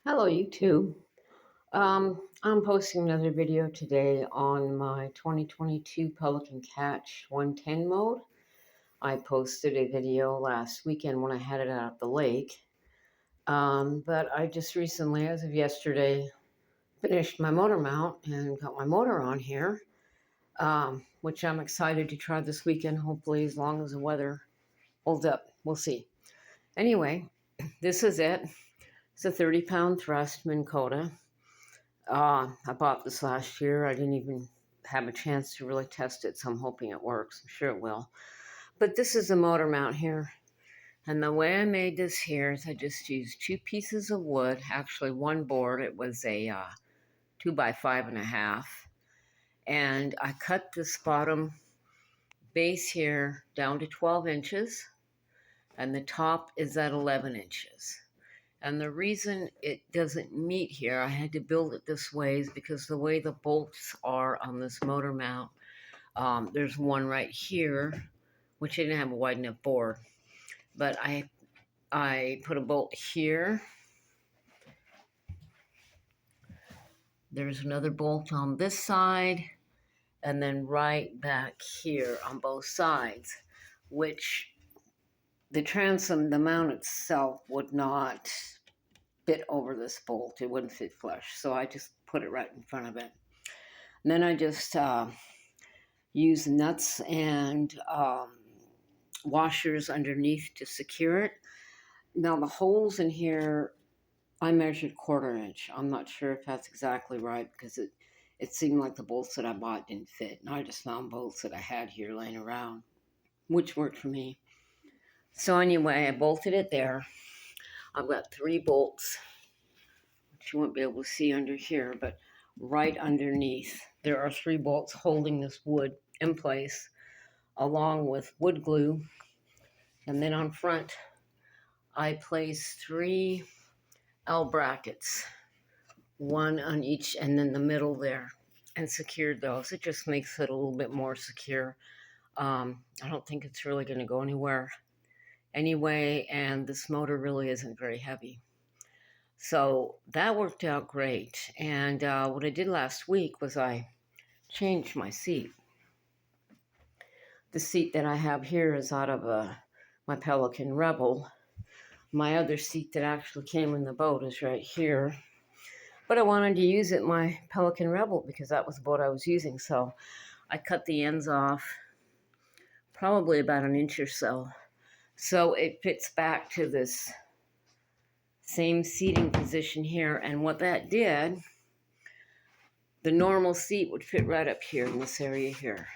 Hello, YouTube. I'm posting another video today on my 2022 Pelican Catch 110 mode. I posted a video last weekend when I had it out at the lake. But I just recently, as of yesterday, finished my motor mount and got my motor on here, which I'm excited to try this weekend, hopefully, as long as the weather holds up. We'll see. Anyway, this is it. It's a 30-pound thrust Minn Kota. I bought this last year. I didn't even have a chance to really test it, so I'm hoping it works. I'm sure it will. But this is the motor mount here. And the way I made this here is I just used two pieces of wood, actually one board. It was a 2x5.5. And I cut this bottom base here down to 12 inches. And the top is at 11 inches. And the reason it doesn't meet here, I had to build it this way, is because the way the bolts are on this motor mount, there's one right here, which I didn't have a wide enough board. But I put a bolt here. There's another bolt on this side, and then right back here on both sides, which the transom, the mount itself would not fit over this bolt. It wouldn't fit flush. So I just put it right in front of it. And then I just use nuts and washers underneath to secure it. Now the holes in here, I measured 1/4 inch. I'm not sure if that's exactly right because it seemed like the bolts that I bought didn't fit. And I just found bolts that I had here laying around, which worked for me. So anyway, I bolted it there. I've got 3 bolts, which you won't be able to see under here, but right underneath there are 3 bolts holding this wood in place, along with wood glue. And then on front, I placed 3 L brackets, one on each, and then the middle there, and secured those. It just makes it a little bit more secure. I don't think it's really going to go anywhere anyway, and this motor really isn't very heavy. So that worked out great. And what I did last week was I changed my seat. The seat that I have here is out of my Pelican Rebel. My other seat that actually came in the boat is right here. But I wanted to use it my Pelican Rebel because that was the boat I was using. So I cut the ends off, probably about 1 inch or so. So it fits back to this same seating position here. And what that did, the normal seat would fit right up here in this area here.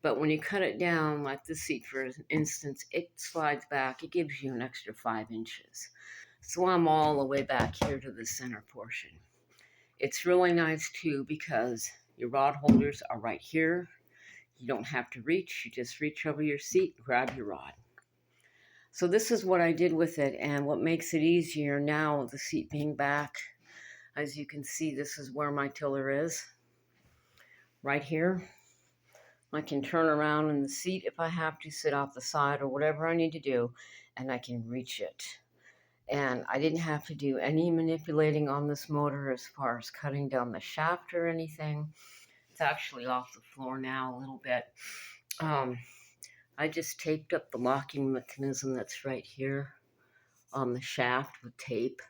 But when you cut it down, like this seat for instance, it slides back. It gives you an extra 5 inches. So I'm all the way back here to the center portion. It's really nice too because your rod holders are right here. You don't have to reach. You just reach over your seat, grab your rod. So this is what I did with it, and what makes it easier now with the seat being back. As you can see, this is where my tiller is, right here. I can turn around in the seat if I have to, sit off the side or whatever I need to do, and I can reach it. And I didn't have to do any manipulating on this motor as far as cutting down the shaft or anything. It's actually off the floor now a little bit. I just taped up the locking mechanism that's right here on the shaft with tape,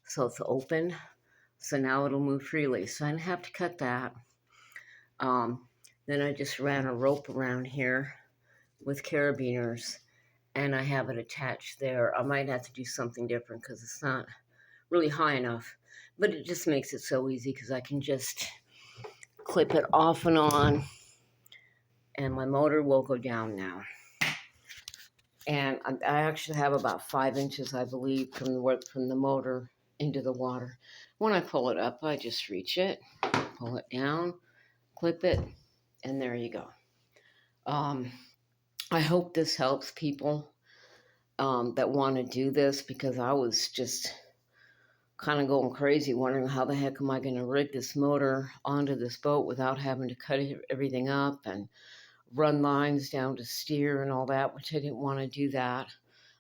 so it's open. So now it'll move freely. So I didn't have to cut that. Then I just ran a rope around here with carabiners, and I have it attached there. I might have to do something different because it's not really high enough, but it just makes it so easy because I can just clip it off and on, and my motor will go down now. And I actually have about 5 inches, I believe, from the motor into the water. When I pull it up, I just reach it, pull it down, clip it, and there you go. I hope this helps people that want to do this, because I was just kind of going crazy wondering how the heck am I going to rig this motor onto this boat without having to cut everything up and run lines down to steer and all that, which I didn't want to do that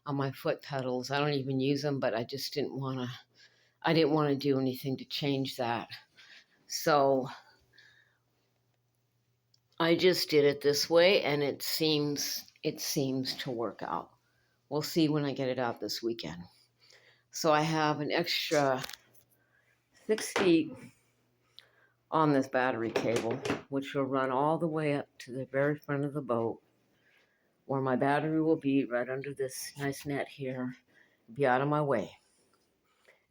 on my foot pedals. I don't even use them, but I just didn't want to. I didn't want to do anything to change that. So I just did it this way, and it seems to work out. We'll see when I get it out this weekend. So I have an extra 6 feet on this battery cable, which will run all the way up to the very front of the boat, where my battery will be right under this nice net here, be out of my way.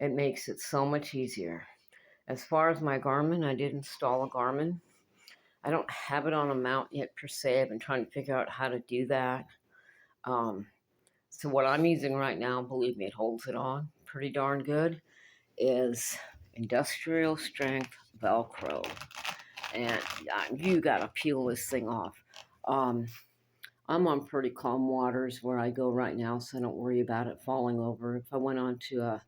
It makes it so much easier. As far as my Garmin, I did install a Garmin. I don't have it on a mount yet per se. I've been trying to figure out how to do that. Um, so what I'm using right now, believe me, it holds it on pretty darn good, is industrial strength Velcro. And you gotta peel this thing off. Um, I'm on pretty calm waters where I go right now, so I don't worry about it falling over. If I went onto a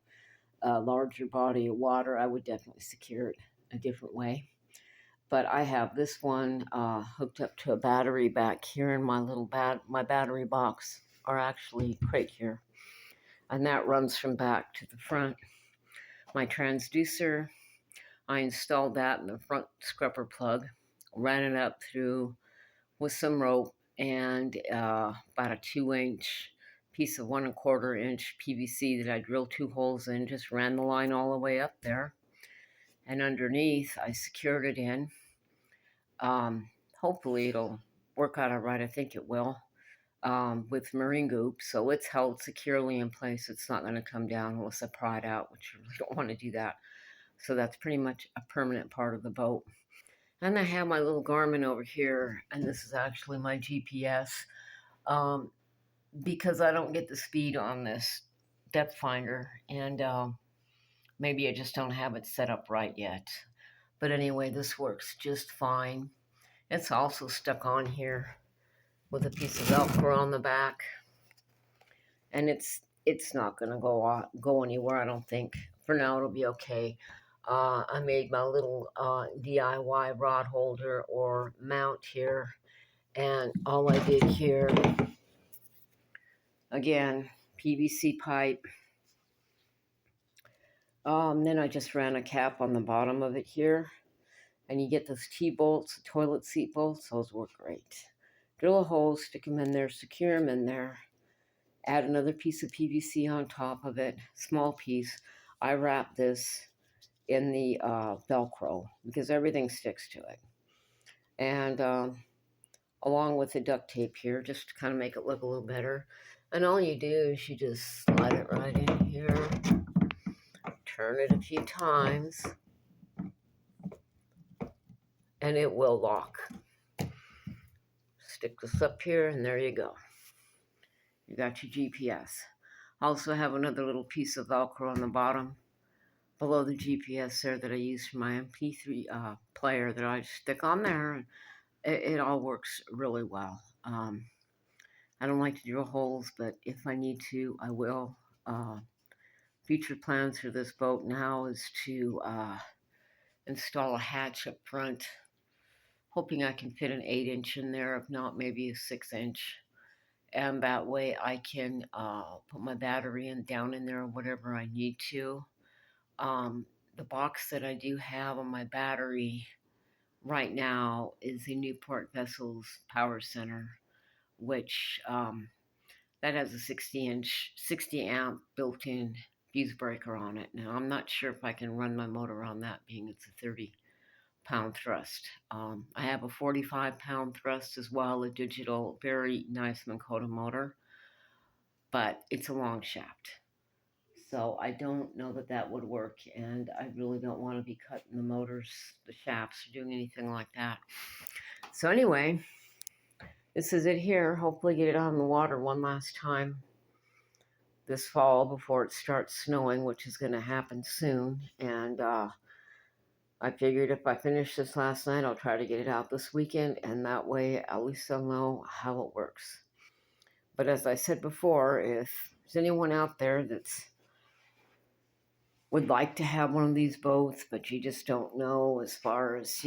larger body of water, I would definitely secure it a different way. But I have this one hooked up to a battery back here in my little my battery box, or actually crate here, and that runs from back to the front. My transducer, I installed that in the front scrubber plug, ran it up through with some rope and about a 2-inch piece of 1¼ inch PVC that I drilled 2 holes in, just ran the line all the way up there. And underneath, I secured it in. Hopefully it'll work out all right. I think it will, with marine goop. So it's held securely in place. It's not going to come down unless I pry it out, which I really don't want to do that. So that's pretty much a permanent part of the boat. And I have my little Garmin over here, and this is actually my GPS, because I don't get the speed on this depth finder, and maybe I just don't have it set up right yet. But anyway, this works just fine. It's also stuck on here with a piece of Velcro on the back, and it's not going to go anywhere, I don't think. For now, it'll be okay. I made my little DIY rod holder or mount here, and all I did here, again, PVC pipe. Then I just ran a cap on the bottom of it here, and you get those T-bolts, toilet seat bolts. Those work great. Drill a hole, stick them in there, secure them in there, add another piece of PVC on top of it, small piece. I wrap this in the Velcro because everything sticks to it. And along with the duct tape here, just to kind of make it look a little better. And all you do is you just slide it right in here, turn it a few times, and it will lock. Stick this up here, and there you go. You got your GPS. I also have another little piece of Velcro on the bottom below the GPS there that I use for my MP3 player that I stick on there. It all works really well. I don't like to drill holes, but if I need to, I will. Future plans for this boat now is to install a hatch up front, hoping I can fit an 8-inch in there, if not maybe a 6-inch. And that way I can put my battery down in there or whatever I need to. The box that I do have on my battery right now is a Newport Vessels Power Center, which that has a 60 amp built-in fuse breaker on it. Now I'm not sure if I can run my motor on that, being it's a 30-pound thrust. I have a 45-pound thrust as well, a digital, very nice Minn Kota motor, but it's a long shaft. So I don't know that that would work, and I really don't want to be cutting the motors, the shafts, or doing anything like that. So anyway, this is it here. Hopefully get it out in the water one last time this fall before it starts snowing, which is going to happen soon. And I figured if I finish this last night, I'll try to get it out this weekend, and that way at least I'll know how it works. But as I said before, if there's anyone out there that's would like to have one of these boats, but you just don't know as far as,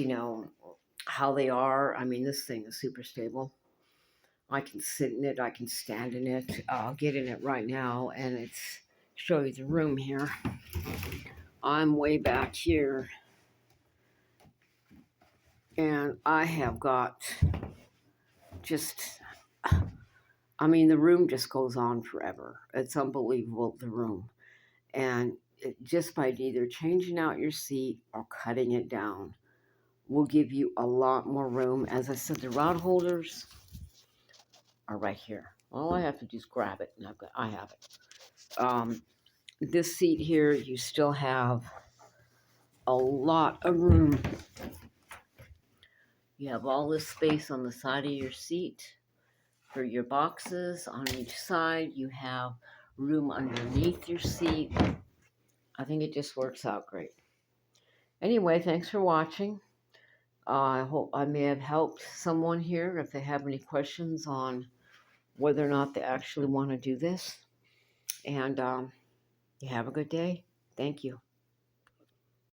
how they are. I mean, this thing is super stable. I can sit in it, I can stand in it. I'll get in it right now, and show you the room here. I'm way back here, and I have got just, I mean, the room just goes on forever. It's unbelievable, the room. And just by either changing out your seat or cutting it down will give you a lot more room. As I said, the rod holders are right here. All I have to do is grab it, and I have it. This seat here, you still have a lot of room. You have all this space on the side of your seat for your boxes. On each side, you have room underneath your seat. I think it just works out great. Anyway, thanks for watching. I hope I may have helped someone here if they have any questions on whether or not they actually want to do this. And you have a good day. Thank you.